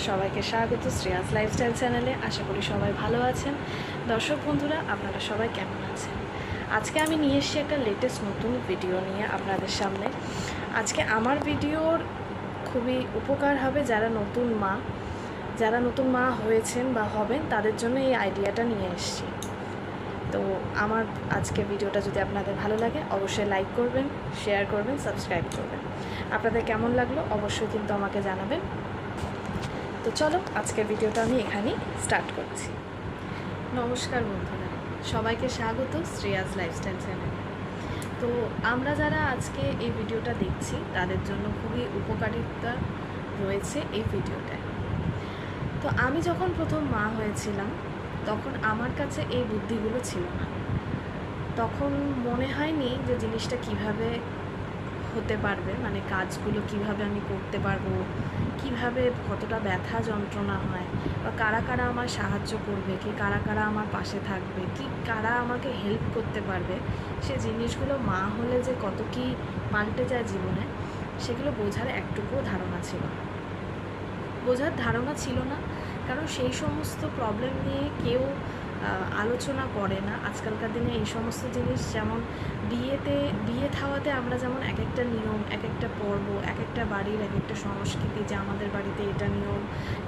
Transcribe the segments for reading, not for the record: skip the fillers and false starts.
সবাইকে স্বাগত শ্রেয়াস লাইফস্টাইল চ্যানেলে। আশা করি সবাই ভালো আছেন। দর্শক বন্ধুরা, আপনারা সবাই কেমন আছেন? আজকে আমি নিয়ে এসেছি একটা লেটেস্ট নতুন ভিডিও নিয়ে আপনাদের সামনে। আজকে আমার ভিডিওর খুবই উপকার হবে যারা নতুন মা হয়েছেন বা হবেন, তাদের জন্য এই আইডিয়াটা নিয়ে এসেছি। তো আমার আজকে ভিডিওটা যদি আপনাদের ভালো লাগে অবশ্যই লাইক করবেন, শেয়ার করবেন, সাবস্ক্রাইব করবেন। আপনাদের কেমন লাগলো অবশ্যই কিন্তু আমাকে জানাবেন। তো চলো আজকের ভিডিওটা আমি এখানেই স্টার্ট করছি। নমস্কার বন্ধুরা, সবাইকে স্বাগত শ্রেয়াস লাইফস্টাইল চ্যানেলে। তো আমরা যারা আজকে এই ভিডিওটা দেখছি তাদের জন্য খুবই উপকারিতা রয়েছে এই ভিডিওটায়। তো আমি যখন প্রথম মা হয়েছিলাম তখন আমার কাছে এই বুদ্ধিগুলো ছিল না। তখন মনে হয়নি যে জিনিসটা কিভাবে হতে পারবে, মানে কাজগুলো কিভাবে আমি করতে পারবো, কিভাবে কতটা ব্যথা যন্ত্রণা হয়, বা কারা কারা আমার সাহায্য করবে, কি কারা কারা আমার পাশে থাকবে, কি কারা আমাকে হেল্প করতে পারবে। সে জিনিসগুলো মা হলে যে কত কি পাল্টে যায় জীবনে, সেগুলো বোঝার একটুকুও ধারণা ছিল না। কারণ সেই সমস্ত প্রবলেম নিয়ে কেউ আলোচনা করে না আজকালকার দিনে। এই সমস্ত জিনিস যেমন বিয়ে থাওয়াতে আমরা যেমন এক একটা নিয়ম, এক একটা পর্ব, এক একটা বাড়ির এক একটা সংস্কৃতি, যে আমাদের বাড়িতে এটা নিয়ম,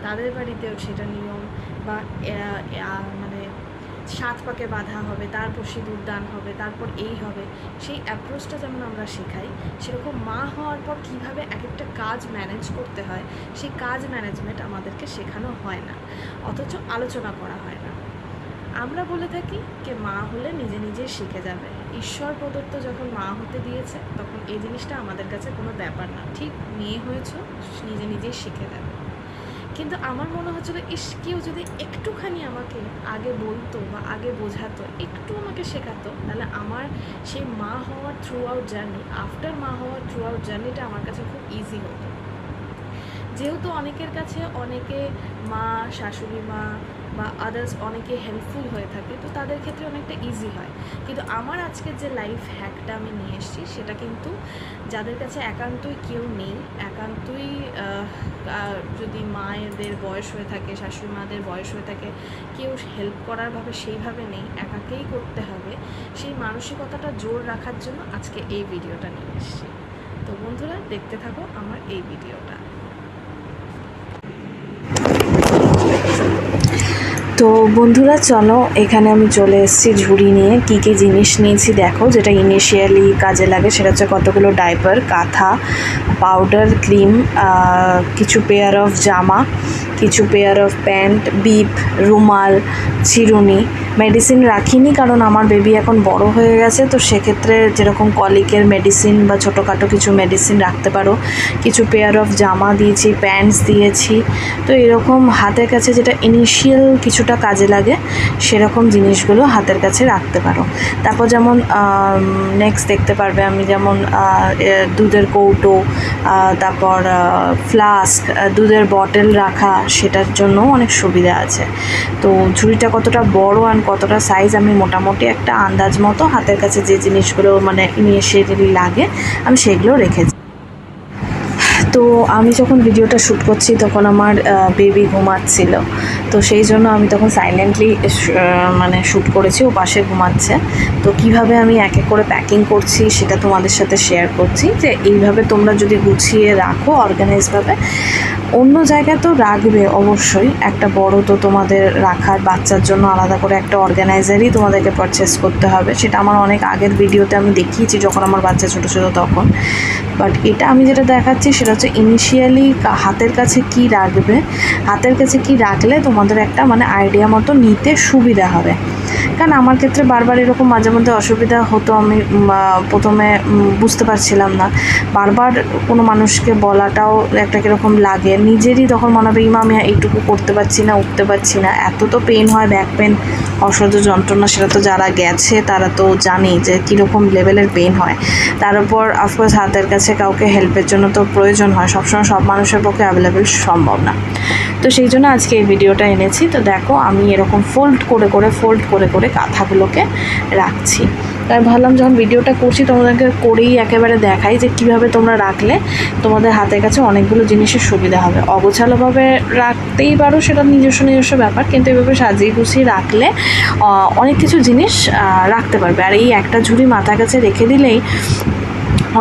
তাদের বাড়িতেও সেটা নিয়ম, বা মানে 7 পাকে বাঁধা হবে, তারপর সিঁদুর দান হবে, তারপর এই হবে, সেই অ্যাপ্রোচটা যেমন আমরা শেখাই, সেরকম মা হওয়ার পর কীভাবে এক একটা কাজ ম্যানেজ করতে হয় সেই কাজ ম্যানেজমেন্ট আমাদেরকে শেখানো হয় না, অথচ আলোচনা করা হয় না। আমরা বলে থাকি যে মা হলে নিজে নিজেই শিখে যাবে। ঈশ্বর প্রদত্ত যখন মা হতে দিয়েছে তখন এই জিনিসটা আমাদের কাছে কোনো ব্যাপার না, ঠিক মেয়ে হয়েছ নিজে নিজেই শিখে যাবে। কিন্তু আমার মনে হচ্ছিল কেউ যদি একটুখানি আমাকে আগে বলতো বা আগে বোঝাতো, একটু আমাকে শেখাতো, তাহলে আমার সেই মা হওয়ার থ্রু আউট জার্নি, আফটার মা হওয়ার থ্রু আউট জার্নিটা আমার কাছে খুব ইজি হতো। যেহেতু অনেকের কাছে অনেকে মা, শাশুড়ি মা বা আদার্স অনেকে হেল্পফুল হয়ে থাকে, তো তাদের ক্ষেত্রে অনেকটা ইজি হয়। কিন্তু আমার আজকের যে লাইফ হ্যাকটা আমি নিয়ে এসেছি সেটা কিন্তু যাদের কাছে একান্তই কেউ নেই, একান্তই যদি মায়েদের বয়স হয়ে থাকে, শাশুড়ি মাদের বয়স হয়ে থাকে, কেউ হেল্প করার ভাবে সেইভাবে নেই, একাকেই করতে হবে, সেই মানসিকতাটা জোর রাখার জন্য আজকে এই ভিডিওটা নিয়ে এসেছি। তো বন্ধুরা, দেখতে থাকো আমার এই ভিডিওটা। তো বন্ধুরা চলো, এখানে আমি চলে এসেছি ঝুড়ি নিয়ে। কী কী জিনিস নিয়েছি দেখো। যেটা ইনিশিয়ালি কাজে লাগে সেটা হচ্ছে কতগুলো ডাইপার, কাঁথা, পাউডার, ক্রিম, কিছু পেয়ার অফ জামা, কিছু পেয়ার অফ প্যান্ট, বিপ, রুমাল, চিরুনি। মেডিসিন রাখিনি কারণ আমার বেবি এখন বড় হয়ে গেছে, তো সেক্ষেত্রে যেরকম কলিকের মেডিসিন বা ছোটোখাটো কিছু মেডিসিন রাখতে পারো। কিছু পেয়ার অফ জামা দিয়েছি, প্যান্টস দিয়েছি। তো এরকম হাতের কাছে যেটা ইনিশিয়াল কিছুটা কাজে লাগে সেরকম জিনিসগুলো হাতের কাছে রাখতে পারো। তারপর যেমন নেক্সট দেখতে পারবে আমি যেমন দুধের কৌটো, তারপর ফ্লাস্ক, দুধের বটল রাখা, সেটার জন্য অনেক সুবিধা আছে। তো ঝুড়িটা কতটা বড় আর কতটা সাইজ আমি মোটামুটি একটা আন্দাজ মতো হাতের কাছে যে জিনিসগুলো মানে ইনিশিয়ালি লাগে আমি সেগুলো রেখেছি। তো আমি যখন ভিডিওটা শ্যুট করছি তখন আমার বেবি ঘুমাচ্ছিল, তো সেই জন্য আমি তখন সাইলেন্টলি মানে শ্যুট করেছি, ও পাশে ঘুমাচ্ছে। তো কিভাবে আমি এক এক করে প্যাকিং করছি সেটা তোমাদের সাথে শেয়ার করছি, যে এইভাবে তোমরা যদি গুছিয়ে রাখো অর্গানাইজভাবে, অন্য জায়গায় তো রাখবে অবশ্যই, একটা বড় তো তোমাদের রাখার, বাচ্চার জন্য আলাদা করে একটা অর্গানাইজারই তোমাদেরকে পারচেস করতে হবে। সেটা আমার অনেক আগের ভিডিওতে আমি দেখিয়েছি যখন আমার বাচ্চা ছোটো ছোটো তখন। বাট এটা আমি যেটা দেখাচ্ছি সেটা হচ্ছে ইনিশিয়ালি হাতের কাছে কি রাখবে, হাতের কাছে কি রাখলে তোমাদের একটা মানে আইডিয়া মতো নিতে সুবিধা হবে। কারণ আমার ক্ষেত্রে বারবার এরকম মাঝে মধ্যে অসুবিধা হতো, আমি প্রথমে বুঝতে পারছিলাম না, বারবার কোনো মানুষকে বলাটাও একটা কীরকম লাগে, নিজেরই তখন মনে হবে ইমা আমি এইটুকু করতে পারছি না, উঠতে পারছি না, এত তো পেন হয়, ব্যাক পেন, অসহ্য যন্ত্রণা, সেটা তো যারা গেছে তারা তো জানে যে কীরকম লেভেলের পেন হয়। তার উপর অফকোর্স হাতের কাছে কাছে কাউকে হেল্পের জন্য তো প্রয়োজন হয়, সবসময় সব মানুষের পক্ষে অ্যাভেলেবেল সম্ভব না। তো সেই জন্য আজকে এই ভিডিওটা এনেছি। তো দেখো আমি এরকম ফোল্ড করে করে কাঁথাগুলোকে রাখছি। তাই ভাবলাম যখন ভিডিওটা করছি তোমাদেরকে করেই একেবারে দেখাই যে কীভাবে তোমরা রাখলে তোমাদের হাতের কাছে অনেকগুলো জিনিসের সুবিধা হবে। অগোছালোভাবে রাখতেই পারো, সেটা নিজস্ব ব্যাপার, কিন্তু এভাবে সাজিয়ে গুছিয়ে রাখলে অনেক কিছু জিনিস রাখতে পারবে। আর এই একটা ঝুড়ি মাথার কাছে রেখে দিলেই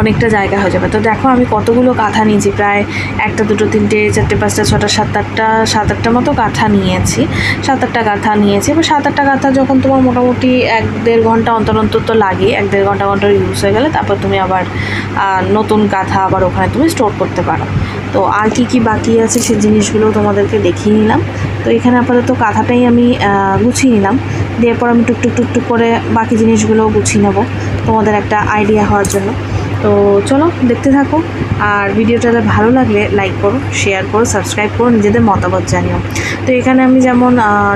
অনেকটা জায়গা হয়ে যাবে। তো দেখো আমি কতগুলো কাঁথা নিয়েছি, প্রায় 1 2 3 4 5 6 7 8টা মতো কাঁথা নিয়েছি। 7 8টা কাঁথা নিয়েছি। এবার 7 8টা কাঁথা যখন তোমার মোটামুটি 1-1.5 ঘন্টা অন্তর তো লাগে, 1-1.5 ঘন্টা ইউজ হয়ে গেলে তারপর তুমি আবার নতুন কাঁথা আবার ওখানে তুমি স্টোর করতে পারো। তো আর কি বাকি আছে সেই জিনিসগুলো তোমাদেরকে দেখিয়ে নিলাম। তো এখানে আপাতত কাঁথাটাই আমি গুছিয়ে নিলাম, দিয়ে পর আমি টুকটুক করে বাকি জিনিসগুলো গুছিয়ে নেবো তোমাদের একটা আইডিয়া হওয়ার জন্য। তো চলো দেখতে থাকো, আর ভিডিওটা ভালো লাগলে লাইক করো, শেয়ার করো, সাবস্ক্রাইব করো, নিজেদের মতামত জানিও। তো এখানে আমি যেমন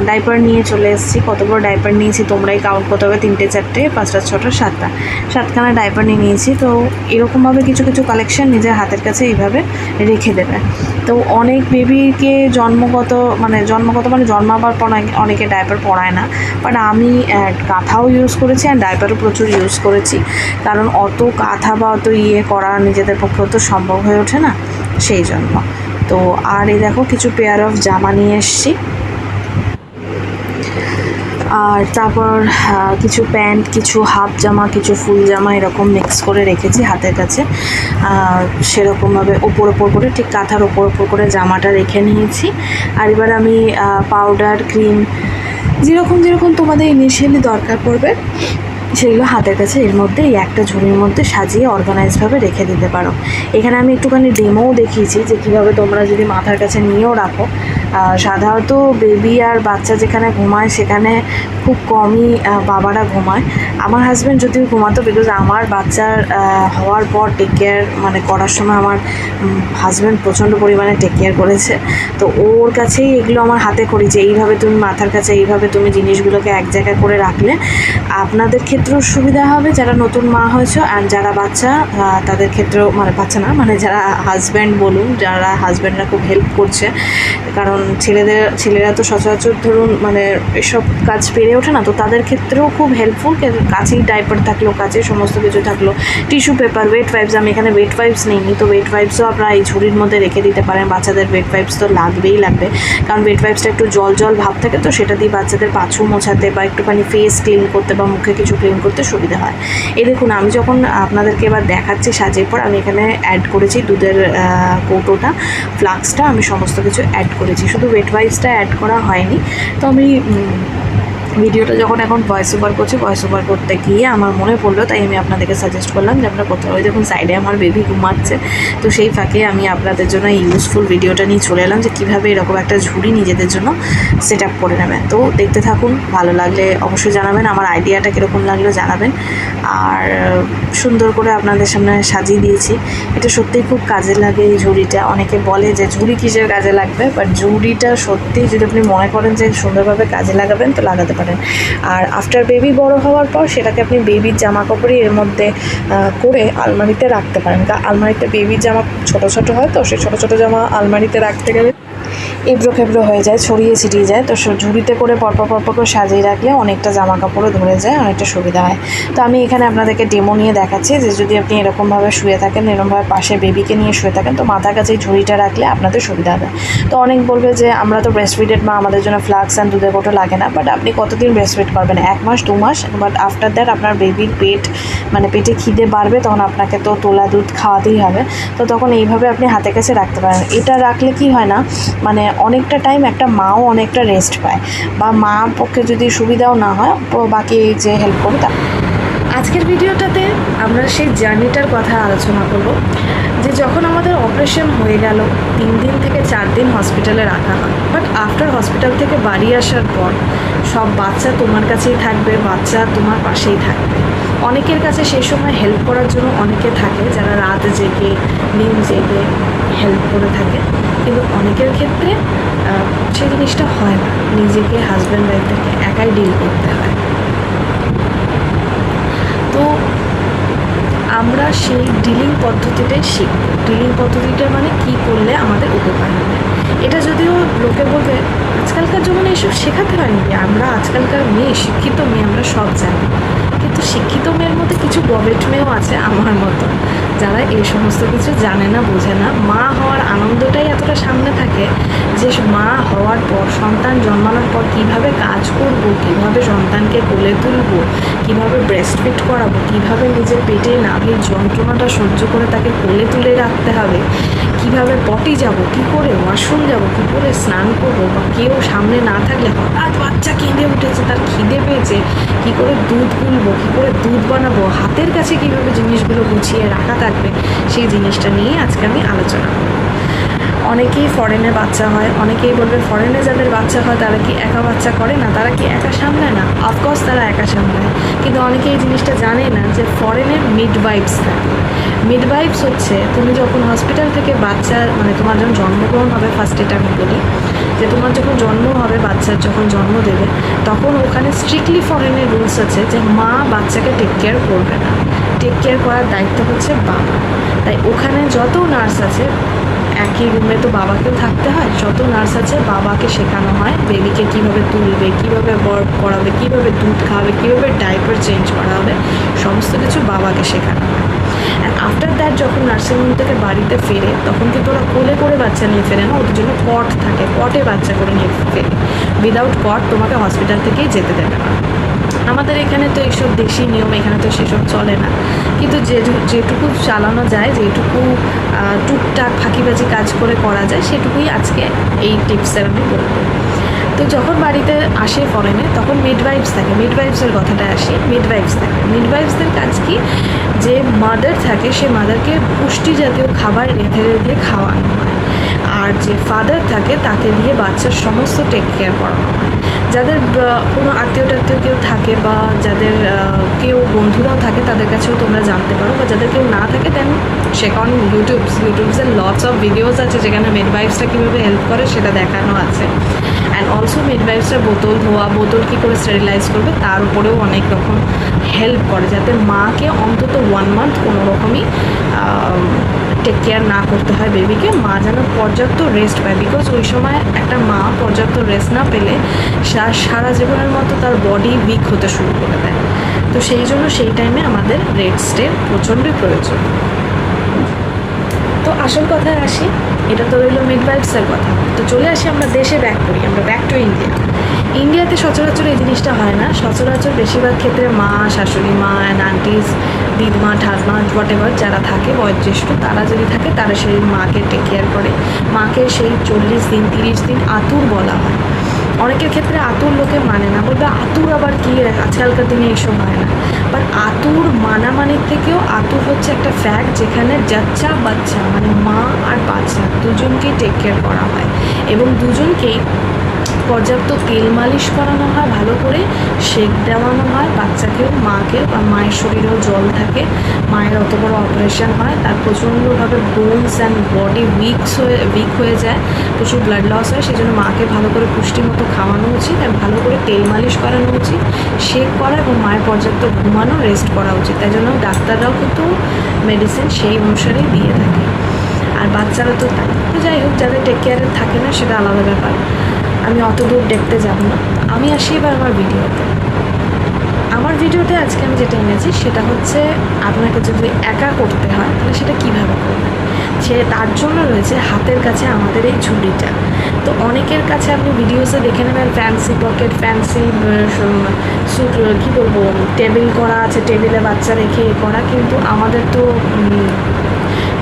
ডাইপার নিয়ে চলে এসেছি, কতগুলো ডাইপার নিয়েছি তোমরাই কাউন্ট করতে হবে, 3টে 4টে 5টা 6টা 7খানা ডাইপার নিয়েছি। তো এরকমভাবে কিছু কালেকশন নিজের হাতের কাছে এইভাবে রেখে দেবে। তো অনেক বেবিকে জন্মগত মানে জন্মাবার পর অনেকে ডাইপার পরায় না, বাট আমি কাঁথাও ইউজ করেছি আর ডাইপারও প্রচুর ইউজ করেছি, কারণ অত কাঁথা বা অত করা নিজেদের পক্ষেও তো সম্ভব হয়ে ওঠে না, সেই জন্য। তো আর এই দেখো কিছু পেয়ার অফ জামা নিয়ে এসছি, আর তারপর কিছু প্যান্ট, কিছু হাফ জামা, কিছু ফুল জামা এরকম মিক্স করে রেখেছি হাতের কাছে। সেরকমভাবে ওপর করে ঠিক কাঁথার ওপর করে জামাটা রেখে নিয়েছি। আর এবার আমি পাউডার, ক্রিম যেরকম তোমাদের ইনিশিয়ালি দরকার পড়বে সেগুলো হাতের কাছে এর মধ্যে এই একটা ঝুড়ির মধ্যে সাজিয়ে অর্গানাইজভাবে রেখে দিতে পারো। এখানে আমি একটুখানি ডেমোও দেখিয়েছি যে কীভাবে তোমরা যদি মাথার কাছে নিয়েও রাখো। সাধারণত বেবি আর বাচ্চা যেখানে ঘুমায় সেখানে খুব কমই বাবারা ঘুমায়। আমার হাজব্যান্ড যদিও ঘুমাতো, বিকজ আমার বাচ্চার হওয়ার পর টেক কেয়ার করার সময় আমার হাজব্যান্ড প্রচণ্ড পরিমাণে টেক কেয়ার করেছে। তো ওর কাছেই এগুলো আমার হাতে করি যে এইভাবে তুমি মাথার কাছে এইভাবে তুমি জিনিসগুলোকে এক জায়গায় করে রাখলে আপনাদের ক্ষেত্রেও সুবিধা হবে, যারা নতুন মা হয়েছে, আর যারা বাচ্চা তাদের ক্ষেত্রেও বাচ্চা না যারা হাজব্যান্ড বলুন, যারা হাজব্যান্ডরা খুব হেল্প করছে, কারণ ছেলেরা তো সচরাচর ধরুন এসব কাজ পেরে ওঠে না, তো তাদের ক্ষেত্রেও খুব হেল্পফুল। কাছেই ডাইপার থাকলো, কাছে সমস্ত কিছু থাকলো, টিস্যু পেপার, ওয়েট ওয়াইপস, আমি এখানে ওয়েট ওয়াইপস নিইনি, তো ওয়েট ওয়াইপসও আপনারা এই ঝুড়ির মধ্যে রেখে দিতে পারেন। বাচ্চাদের ওয়েট ওয়াইপস তো লাগবেই, কারণ ওয়েট ওয়াইপসটা একটু জল ভাব থাকে, তো সেটা দিয়ে বাচ্চাদের পাছু মোছাতে বা একটুখানি ফেস ক্লিন করতে বা মুখে কিছু ক্লিন করতে সুবিধা হয়। এই দেখুন আমি যখন আপনাদেরকে এবার দেখাচ্ছি সাজিয়ে পর, আমি এখানে অ্যাড করেছি দুধের কৌটোটা, ফ্লাক্সটা, আমি সমস্ত কিছু অ্যাড করেছি, শুধু ওয়েট ওয়াইপসটা অ্যাড করা হয়নি। তো আমি ভিডিওটা যখন এখন ভয়েস ওভার করতে গিয়ে আমার মনে পড়লো, তাই আমি আপনাদেরকে সাজেস্ট করলাম যে আপনারা কোথাও, ওই দেখুন সাইডে আমার বেবি ঘুমাচ্ছে, তো সেই ফাঁকে আমি আপনাদের জন্য এই ইউজফুল ভিডিওটা নিয়ে চলে এলাম যে কীভাবে এরকম একটা ঝুড়ি নিজেদের জন্য সেট আপ করে নেবেন। তো দেখতে থাকুন, ভালো লাগলে অবশ্যই জানাবেন, আমার আইডিয়াটা কীরকম লাগলো জানাবেন। আর সুন্দর করে আপনাদের সামনে সাজিয়ে দিয়েছি, এটা সত্যিই খুব কাজে লাগে এই ঝুড়িটা। অনেকে বলে যে ঝুড়ি কিসের কাজে লাগবে, বাট ঝুড়িটা সত্যিই যদি আপনি মনে করেন যে সুন্দরভাবে কাজে লাগাবেন তো লাগাতে পারেন। আর আফটার বেবি বড় হওয়ার পর সেটাকে আপনি বেবির জামা কাপড়ই এর মধ্যে করে আলমারিতে রাখতে পারেন। কারণ আলমারিতে বেবির জামা ছোট হয়, তো সেই ছোট জামা আলমারিতে রাখতে গেলে এবড়ো হয়ে যায়, ছড়িয়ে ছিটিয়ে যায়। তো ঝুড়িতে করে পরপর করে সাজিয়ে রাখলে অনেকটা জামা কাপড়ও ধরে যায়, অনেকটা সুবিধা হয়। তো আমি এখানে আপনাদেরকে ডেমো নিয়ে দেখাচ্ছি যে যদি আপনি এরকমভাবে শুয়ে থাকেন, এরকমভাবে পাশে বেবিকে নিয়ে শুয়ে থাকেন, তো মাথার কাছে এই ঝুড়িটা রাখলে আপনাদের সুবিধা হবে। তো অনেক বলবে যে আমরা তো ব্রেস্টফিডেড মা, আমাদের জন্য ফ্লাক্স অ্যান্ড দুধের কৌটো লাগে না, বাট আপনি কতদিন ব্রেস্টফিড করবেন? 1 মাস 2 মাস, বাট আফটার দ্যাট আপনার বেবির পেটে খিদে বাড়বে, তখন আপনাকে তো তোলা দুধ খাওয়াতেই হবে। তো তখন এইভাবে আপনি হাতের কাছে রাখতে পারেন। এটা রাখলে কি হয় না, অনেকটা টাইম একটা মাও অনেকটা রেস্ট পায়, বা মা পক্ষে যদি সুবিধাও না হয় বাকি যে হেল্প করে তা। আজকের ভিডিওটাতে আমরা সেই জার্নিটার কথা আলোচনা করব, যে যখন আমাদের অপারেশন হয়ে গেল 3 দিন থেকে 4 দিন হসপিটালে রাখা হয়, বাট আফটার হসপিটাল থেকে বাড়ি আসার পর সব বাচ্চা তোমার কাছেই থাকবে, বাচ্চা তোমার পাশেই থাকবে। অনেকের কাছে সেই সময় হেল্প করার জন্য অনেকে থাকে, যারা রাত জেগে দিন জেগে হেল্প করে থাকে, কিন্তু অনেকের ক্ষেত্রে সেই জিনিসটা হয় না, নিজেকে হাজব্যান্ড ওয়াইফদেরকে একাই ডিল করতে হয়। তো আমরা সেই ডিলিং পদ্ধতিটাই শিখব। ডিলিং পদ্ধতিটা মানে কী করলে আমাদের উপকার হবে। এটা যদিও লোকে বলবে আজকালকার জীবনে এসব শেখাতে হয় নাকি, আমরা আজকালকার মেয়ে, শিক্ষিত মেয়ে, আমরা সব জানি। কিন্তু শিক্ষিত মেয়ের মধ্যে কিছু গবেট মেয়েও আছে আমার মতো, যারা এই সমস্ত কিছু জানে না, বোঝে না। মা হওয়ার আনন্দটাই এতটা সামনে থাকে যে মা হওয়ার পর, সন্তান জন্মানোর পর কীভাবে কাজ করব, কীভাবে সন্তানকে কোলে তুলবো, কীভাবে ব্রেস্ট ফিড করাবো, কীভাবে নিজের পেটে নাভির যন্ত্রণাটা সহ্য করে তাকে কোলে তুলে রাখতে হবে, কীভাবে পটি যাব, কী করে ওয়াশরুম যাব, কী করে স্নান করবো, বা কেউ সামনে না থাকলে হঠাৎ বাচ্চা কেঁদে উঠেছে, তার খিদে পেয়েছে, কী করে দুধ গুলবো, কী করে দুধ বানাবো, হাতের কাছে কীভাবে জিনিসগুলো গুছিয়ে রাখা থাকবে, সেই জিনিসটা নিয়ে আজকে আমি আলোচনা করব। অনেকেই ফরেনে বাচ্চা হয়, অনেকেই বলবে ফরেনে যাদের বাচ্চা হয় তারা কি একা বাচ্চা করে না, তারা কি একা সামলায় না? অফকোর্স তারা একা সামলায়, কিন্তু অনেকে এই জিনিসটা জানে না যে ফরেনের মিডওয়াইফস থাকে। মিডওয়াইফস হচ্ছে তুমি যখন হসপিটাল থেকে বাচ্চা, মানে তোমার যখন জন্মগ্রহণ হবে, ফার্স্ট এটা আমি বলি যে তোমার যখন জন্ম হবে, বাচ্চার যখন জন্ম দেবে, তখন ওখানে স্ট্রিক্টলি ফরেনের রুলস আছে যে মা বাচ্চাকে টেক কেয়ার করবে না, টেক কেয়ার করার দায়িত্ব হচ্ছে বাবা। তাই ওখানে যত নার্স আছে, একই রুমে তো বাবাকেও থাকতে হয়, যত নার্স আছে বাবাকে শেখানো হয় বেবিকে কীভাবে তুলবে, কীভাবে বর্ব করাবে, কীভাবে দুধ খাওয়াবে, কীভাবে ডাইপার চেঞ্জ করা হবে, সমস্ত কিছু বাবাকে শেখানো হয়। অ্যান্ড আফটার দ্যাট যখন নার্সিংহোম থেকে বাড়িতে ফেরে, তখন কিন্তু ওরা কোলে করে বাচ্চা নিয়ে ফেরে না, ওদের জন্য কট থাকে, কটে বাচ্চা করে নিয়ে ফেরে। উইদাউট কট তোমাকে হসপিটাল থেকেই যেতে দেবে না। আমাদের এখানে তো এইসব দেশি নিয়ম, এখানে তো সেসব চলে না, কিন্তু যেটুকু চালানো যায়, যেটুকু টুকটাক ফাঁকিবাজি কাজ করে করা যায়, সেটুকুই আজকে এই টিপসের আমি বলবো। তো যখন বাড়িতে আসে ফরেনে, তখন মিডওয়াইফস থাকে। মিডওয়াইফসের কথাটা আসি, মিডওয়াইফস থাকে। মিডওয়াইফসদের কাজ কি, যে মাদার থাকে সে মাদারকে পুষ্টি জাতীয় খাবার রেঁধে রেঁধে খাওয়ানো হয়, আর যে ফাদার থাকে তাকে দিয়ে বাচ্চার সমস্ত টেক কেয়ার করানো হয়। যাদের কোনো আত্মীয় টাত্মীয় কেউ থাকে, বা যাদের কেউ বন্ধুরাও থাকে, তাদের কাছেও তোমরা জানতে পারো, বা যাদের কেউ না থাকে দেন চেক অন ইউটিউবসের লটস অফ ভিডিওস আছে যেখানে মিডওয়াইফসরা কীভাবে হেল্প করে সেটা দেখানো আছে। অ্যান্ড অলসো মিডওয়াইফসরা বোতল ধোয়া, বোতল কী করে স্টেরিলাইজ করবে তার উপরেও অনেক রকম হেল্প করে, যাতে মাকে অন্তত 1 মান্থ কোনো রকমই টেক কেয়ার না করতে হয় বেবিকে, মা যেন পর্যাপ্ত রেস্ট পায়। বিকজ ওই সময় একটা মা পর্যাপ্ত রেস্ট না পেলে সারা জীবনের মতো তার বডি উইক হতে শুরু করে দেয়। তো সেই জন্য সেই টাইমে আমাদের রেস্টের প্রচণ্ডই প্রয়োজন। তো আসল কথায় আসি, এটা তো রইল মিডওয়াইফসের কথা। তো চলে আসি আমরা দেশে, ব্যাক করি, আমরা ব্যাক টু ইন্ডিয়া। ইন্ডিয়াতে সচরাচর এই জিনিসটা হয় না। সচরাচর বেশিরভাগ ক্ষেত্রে মা, শাশুড়ি মা, অ্যান্ড আন্টিস, দিদমা, ঠাকমা, হোয়াট এভার যারা থাকে বয়োজ্যেষ্ঠ, তারা যদি থাকে তারা সেই মাকে টেক কেয়ার করে। মাকে সেই 40 দিন 30 দিন আতুর বলা হয়। অনেকের ক্ষেত্রে আতুর লোকে মানে না, বলবে আতুর আবার কী, আজকালকার দিনে এইসব হয় না। বাট আতুর মানামানির থেকেও আতুর হচ্ছে একটা ফ্যাক্ট, যেখানে যাচ্চা বাচ্চা মানে মা আর বাচ্চা দুজনকেই টেক কেয়ার করা হয়, এবং দুজনকেই পর্যাপ্ত তেল মালিশ করানো হয়, ভালো করে সেক দেওয়ানো হয় বাচ্চাকেও মাকেও। বা মায়ের শরীরেও জল থাকে, মায়ের অত বড় অপারেশন হয়, তার প্রচণ্ডভাবে বোনস অ্যান্ড বডি উইক হয়ে যায়, প্রচুর ব্লাড লস হয়, সেই জন্য মাকে ভালো করে পুষ্টিমতো খাওয়ানো উচিত, আর ভালো করে তেল মালিশ করানো উচিত, শেক করা, এবং মায়ের পর্যাপ্ত ঘুমানো, রেস্ট করা উচিত। তাই জন্য ডাক্তাররাও কিন্তু মেডিসিন সেই অনুসারেই দিয়ে থাকে, আর বাচ্চারা তো তাই। তো যাই হোক, যাদের টেক কেয়ারে থাকে না সেটা আলাদা ব্যাপার, আমি অত দূর দেখতে যাব না। আমি আসি এবার আমার ভিডিওতে। আমার ভিডিওতে আজকে আমি যেটা এনেছি সেটা হচ্ছে, আপনাকে যদি একা করতে হয় তাহলে সেটা কীভাবে করবেন, তার জন্য রয়েছে হাতের কাছে আমাদের এই ঝুড়িটা। তো অনেকের কাছে আপনি ভিডিওসে দেখে নেবেন ফ্যান্সি পকেট, ফ্যান্সি কী বলবো, টেবিল করা আছে, টেবিলে বাচ্চা রেখে করা, কিন্তু আমাদের তো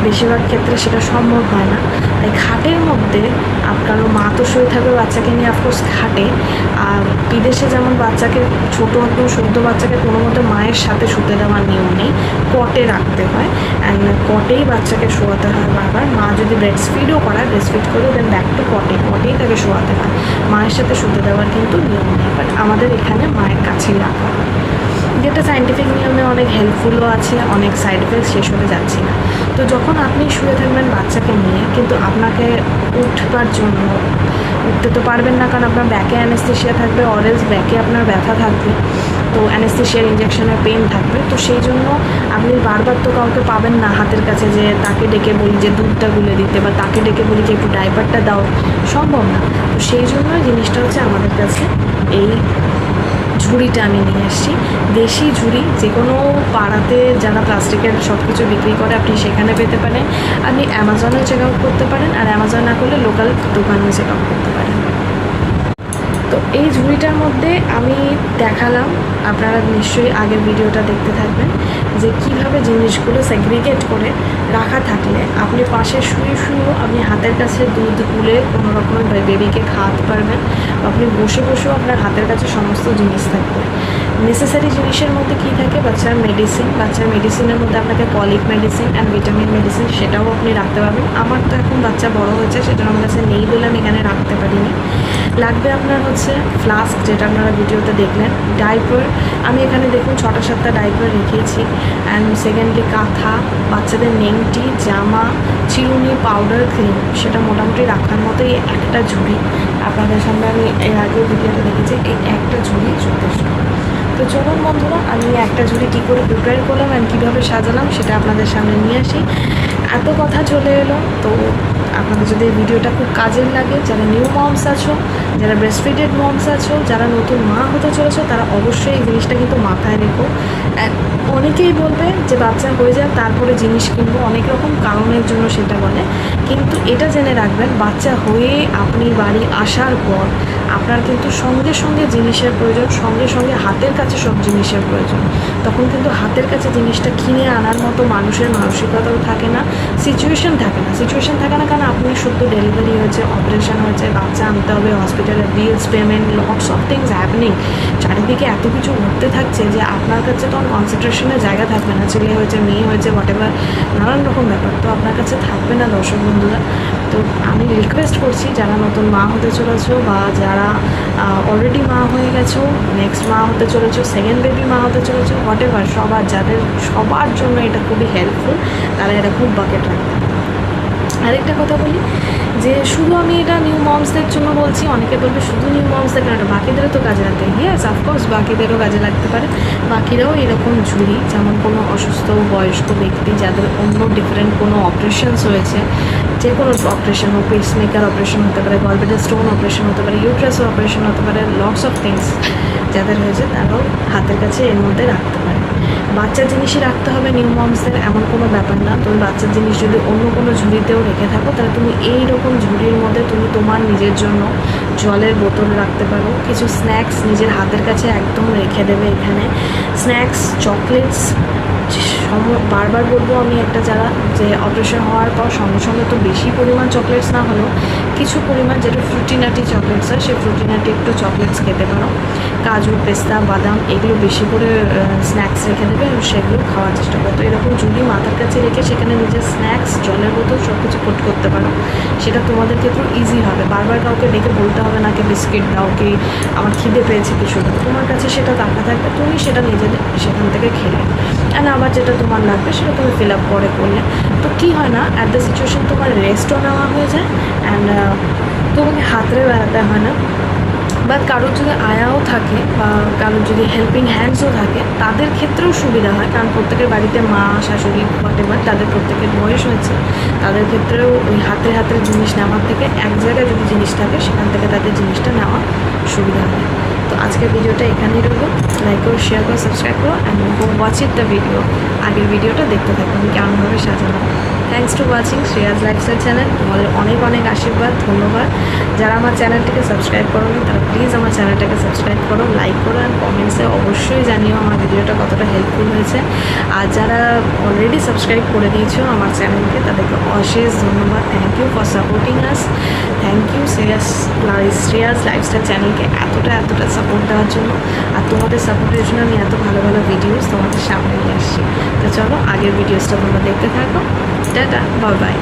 বেশিরভাগ ক্ষেত্রে সেটা সম্ভব হয় না। তাই খাটের মধ্যে আপনার মা তো শুয়ে থাকবে বাচ্চাকে নিয়ে, অফকোর্স খাটে। আর বিদেশে যেমন বাচ্চাকে, ছোটো একদম সদ্য বাচ্চাকে কোনো মতো মায়ের সাথে শুতে দেওয়ার নিয়ম নেই, কটে রাখতে হয়, অ্যান্ড কটেই বাচ্চাকে শোয়াতে হয় বারবার। মা যদি ব্রেস্ট ফিডও করায়, ব্রেস্ট ফিড করে দেন ব্যাক টু কটেই তাকে শোয়াতে হয়, মায়ের সাথে শুতে দেওয়ার কিন্তু নিয়ম নেই। বাট আমাদের এখানে মায়ের কাছেই রাখা হয়, যেটা সায়েন্টিফিক নিয়মে অনেক হেল্পফুলও আছে, অনেক সাইড এফেক্টস, সেসবে যাচ্ছি না। তো যখন আপনি শুয়ে থাকবেন বাচ্চাকে নিয়ে, কিন্তু আপনাকে উঠবার জন্য, উঠতে তো পারবেন না কারণ আপনার ব্যাকে অ্যানেস্থেশিয়া থাকবে, অরেলস ব্যাকে আপনার ব্যথা থাকবে, তো অ্যানেস্থেশিয়ার ইঞ্জেকশনের পেন থাকবে। তো সেই জন্য আপনি বারবার তো কাউকে পাবেন না হাতের কাছে যে তাকে ডেকে বলি যে দুধটা গুলে দিতে বা তাকে ডেকে বলি যে একটু ডাইপারটা দাও, সম্ভব না। তো সেই জন্য জিনিসটা হচ্ছে আমাদের কাছে এই ঝুড়িটা আমি নিয়ে এসেছি, দেশি ঝুড়ি। যে কোনো পাড়াতে যারা প্লাস্টিকের সব কিছু বিক্রি করে আপনি সেখানে পেতে পারেন, আপনি অ্যামাজনেও চেক আউট করতে পারেন, আর অ্যামাজন না করলে লোকাল দোকানেও চেক আউট করতে পারেন। তো এই ঝুড়িটার মধ্যে আমি দেখালাম, আপনারা নিশ্চয়ই আগের ভিডিওটা দেখতে থাকবেন, যে কীভাবে জিনিসগুলো সেগ্রিগেট করে রাখা থাকলে আপনি পাশে শুয়ে শুয়েও আপনি হাতের কাছে দুধ গুলে কোনো রকমের বেবিকে খাওয়াতে পারবেন, বা আপনি বসে বসেও আপনার হাতের কাছে সমস্ত জিনিস থাকবে। নেসেসারি জিনিসের মধ্যে কী থাকে, বাচ্চার মেডিসিনের মধ্যে আপনাকে colic medicine and vitamin medicine সেটাও আপনি রাখতে পারবেন। আমার তো এখন বাচ্চা বড় হয়েছে, সেটা আমার কাছে নেই বলে আমি এখানে রাখতে পারিনি। লাগবে আপনার হচ্ছে ফ্লাস্ক, যেটা আপনারা ভিডিওতে দেখলেন, ডাইপার, আমি এখানে দেখুন 6-7টা ডাইপার রেখেছি, অ্যান্ড সেকেন্ডলি কাঁথা, বাচ্চাদের নেংটি, জামা, চিরুনি, পাউডার, ক্রিম, সেটা মোটামুটি রাখার মতোই একটা ঝুড়ি। আপনাদের সামনে আমি এর আগেও ভিডিওটা দেখেছি, এই একটা ঝুড়ি যথেষ্ট। তো চলুন বন্ধুরা, আমি একটা ঝুড়ি কী করে প্রিপেয়ার করলাম অ্যান্ড কীভাবে সাজালাম সেটা আপনাদের সামনে নিয়ে আসি। এত কথা চলে এলো, তো আপনাদের যদি এই ভিডিওটা খুব কাজের লাগে, যারা নিউ মমস আছো, যারা ব্রেস্টফিডেড মমস আছো, যারা নতুন মা হতে চলেছো, তারা অবশ্যই এই জিনিসটা কিন্তু মাথায় রেখো। অনেকেই বলবে যে বাচ্চা হয়ে যায় তারপরে জিনিস কিনবো, অনেক রকম কারণের জন্য সেটা বলে, কিন্তু এটা জেনে রাখবেন বাচ্চা হয়ে আপনি বাড়ি আসার পর আপনার কিন্তু সঙ্গে সঙ্গে জিনিসের প্রয়োজন, সঙ্গে সঙ্গে হাতের কাছে সব জিনিসের প্রয়োজন। তখন কিন্তু হাতের কাছে জিনিসটা কিনে আনার মতো মানুষের মানসিকতাও থাকে না, সিচুয়েশন থাকে না, কারণ আপনি শুধু ডেলিভারি হয়েছে, অপারেশন হয়েছে, বাচ্চা আনতে হবে, হসপিটালের bills, payment, lots of things happening, চারিদিকে এত কিছু ঘটতে থাকছে যে আপনার কাছে তখন কনসেন্ট্রেশনের জায়গা থাকবে না। ছেলে হয়েছে, মেয়ে হয়েছে, হোয়াটএভার, নানান রকম ব্যাপার তো আপনার কাছে থাকবে না দর্শক বন্ধুরা। তো আমি রিকোয়েস্ট করছি, যারা নতুন মা হতে চলেছো বা যারা অলরেডি মা হয়ে গেছো, নেক্সট মা হতে চলেছো, সেকেন্ড বেবি মা হতে চলেছো, হোয়াটএভার, সবার জন্য এটা খুবই হেল্পফুল, তারা এটা খুব বাকেট রাখবে। আরেকটা কথা বলি, যে শুধু আমি এটা নিউ মমসদের জন্য বলছি, অনেকে বলবে শুধু নিউ মমসদের কেন, বাকিদেরও তো কাজে লাগতে, ইয়েস অফকোর্স বাকিদেরও কাজে লাগতে পারে। বাকিরাও এরকম ঝুড়ি, যেমন কোনো অসুস্থ বয়স্ক ব্যক্তি যাদের অন্য ডিফারেন্ট কোনো অপারেশনস হয়েছে, যে কোনো অপারেশন হোক, পেসমেকার অপারেশন হতে পারে, গলব্লাডার স্টোন অপারেশন হতে পারে, ইউট্রাসের অপারেশন হতে পারে, লটস অফ থিংস যাদের হয়েছে তারাও হাতের কাছে এর মধ্যে রাখতে পারে। বাচ্চার জিনিসই রাখতে হবে নিউ মমসদের এমন কোনো ব্যাপার না। তুমি বাচ্চার জিনিস যদি অন্য কোনো ঝুড়িতেও রেখে থাকো, তাহলে তুমি এই রকম ঝুড়ির মধ্যে তুমি তোমার নিজের জন্য জলের বোতল রাখতে পারো, কিছু স্ন্যাক্স নিজের হাতের কাছে একদম রেখে দেবে এখানে, স্ন্যাক্স, চকলেটস। বারবার বলবো আমি একটা, যারা যে অপারেশন হওয়ার পর সঙ্গে সঙ্গে তো বেশি পরিমাণ চকলেটস না হলেও কিছু পরিমাণ যেটা ফ্রুটিনাটি চকলেটস হয়, সেই ফ্রুটিনাটি একটু চকলেটস খেতে পারো, কাজু, পেস্তা, বাদাম, এগুলো বেশি করে স্ন্যাক্স রেখে দেবে এবং সেগুলো খাওয়ার চেষ্টা করো। তো এরকম ঝুড়ি মাথার কাছে রেখে সেখানে নিজের স্ন্যাক্স, জলের বোতল সব কিছু পুট করতে পারো, সেটা তোমাদের ক্ষেত্রেও ইজি হবে। বারবার কাউকে ডেকে বলতে হবে না, কে বিস্কিট দাও, কে আমার খিদে পেয়েছে কিছু, তোমার কাছে সেটা টাকা থাকবে, তুমি সেটা নিজের সেখান থেকে খেলে, অ্যান্ড আবার যেটা তোমার লাগবে সেটা তুমি ফিল আপ করে করলে। তো কী হয় না, অ্যাট দ্য সিচুয়েশন তোমার রেস্টও নেওয়া হয়ে যায়, অ্যান্ড তোমাকে হাতরে বেড়াতে হয় না। বা কারোর যদি আয়াও থাকে বা কারোর যদি হেল্পিং হ্যান্ডসও থাকে, তাদের ক্ষেত্রেও সুবিধা হয়, কারণ প্রত্যেকের বাড়িতে মা, শাশুড়ি, হোয়াটএভার, তাদের প্রত্যেকের বয়স হয়েছে, তাদের ক্ষেত্রেও ওই হাতের জিনিস নেওয়ার থেকে এক জায়গায় যদি জিনিস থাকে সেখান থেকে তাদের জিনিসটা নেওয়া সুবিধা হয়। তো আজকের ভিডিওটা এখানেই রইল, লাইক করো, শেয়ার করো, সাবস্ক্রাইব করো, and go watch it the video. আগের ভিডিওটা দেখতে থাকো আমি কেমনভাবে সাজালাম। Thanks to watching Shreya's lifestyle channel. তোমাদের অনেক অনেক আশীর্বাদ, ধন্যবাদ। যারা আমার চ্যানেলটিকে সাবস্ক্রাইব করোনি তারা প্লিজ আমার চ্যানেলটাকে সাবস্ক্রাইব করো, লাইক করো, অ্যান্ড কমেন্টসে অবশ্যই জানিও আমার ভিডিওটা কতটা হেল্পফুল হয়েছে। আর যারা অলরেডি সাবস্ক্রাইব করে দিয়েছো আমার চ্যানেলকে, তাদেরকে অশেষ ধন্যবাদ। Thank you for supporting us, thank you Shreya's lifestyle চ্যানেলকে এতটা সাপোর্ট দেওয়ার জন্য। আর তোমাদের সাপোর্টের জন্য আমি এত ভালো ভালো ভিডিওস তোমাদের সামনে নিয়ে আসছি। তো চলো আগের ভিডিওসটা তোমরা দেখতে থাকো। Tata, bye bye.